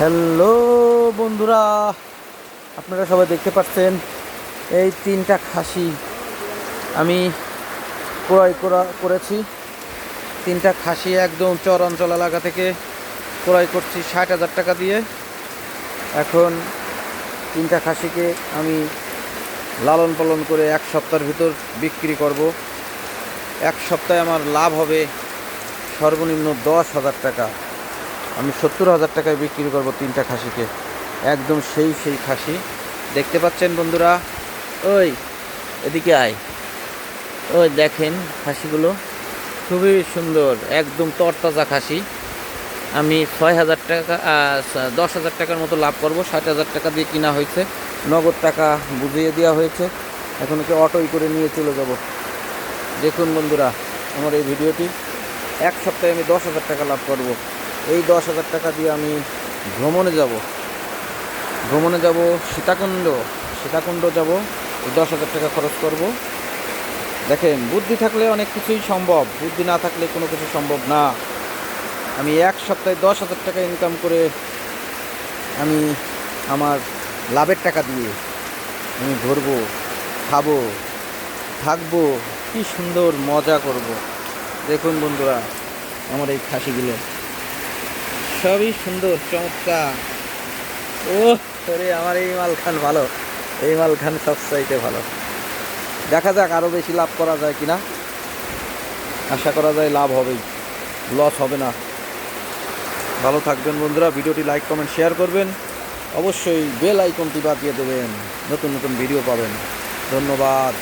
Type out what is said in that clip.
Hello বন্ধুরা, আপনারা সবাই দেখতে পাচ্ছেন এই তিনটা খাসি আমি করেছি। তিনটা খাসি একদম চর অঞ্চল এলাকা থেকে ক্রয় করছি ৬০,০০০ টাকা দিয়ে। এখন তিনটা খাসিকে আমি লালন পালন করে এক সপ্তাহের ভিতর বিক্রি করব। এক সপ্তাহে আমার লাভ হবে সর্বনিম্ন ১০,০০০ টাকা। আমি ৭০,০০০ টাকায় বিক্রি করব তিনটা খাসিকে। একদম সেই খাসি দেখতে পাচ্ছেন বন্ধুরা। ওই এদিকে আয়, ওই দেখেন খাসিগুলো খুবই সুন্দর, একদম তরতাজা খাসি। আমি ৬,০০০ টাকা ১০,০০০ টাকার মতো লাভ করব। ৬০,০০০ টাকা দিয়ে কিনা হয়েছে, নগদ টাকা বুঝিয়ে দেওয়া হয়েছে। এখন ওকে অটোই করে নিয়ে চলে যাব। দেখুন বন্ধুরা আমার এই ভিডিওটি, এক সপ্তাহে আমি ১০,০০০ টাকা লাভ করব। এই ১০,০০০ টাকা দিয়ে আমি ভ্রমণে যাব সীতাকুণ্ড যাব। এই ১০,০০০ টাকা খরচ করব। দেখেন, বুদ্ধি থাকলে অনেক কিছুই সম্ভব, বুদ্ধি না থাকলে কোনো কিছু সম্ভব না। আমি এক সপ্তাহে ১০,০০০ টাকা ইনকাম করে আমি আমার লাভের টাকা দিয়ে আমি ঘুরবো, খাবো, থাকবো, কি সুন্দর মজা করব। দেখুন বন্ধুরা আমার এই খাসিগুলো সবই সুন্দর, চমৎকার। ও তোরে, আমার এই মাল খান ভালো, এই মাল খান সবচাইতে ভালো। দেখা যাক আরও বেশি লাভ করা যায় কিনা। আশা করা যায় লাভ হবেই, লস হবে না। ভালো থাকবেন বন্ধুরা, ভিডিওটি লাইক কমেন্ট শেয়ার করবেন, অবশ্যই বেল আইকনটি বাজিয়ে দেবেন, নতুন নতুন ভিডিও পাবেন। ধন্যবাদ।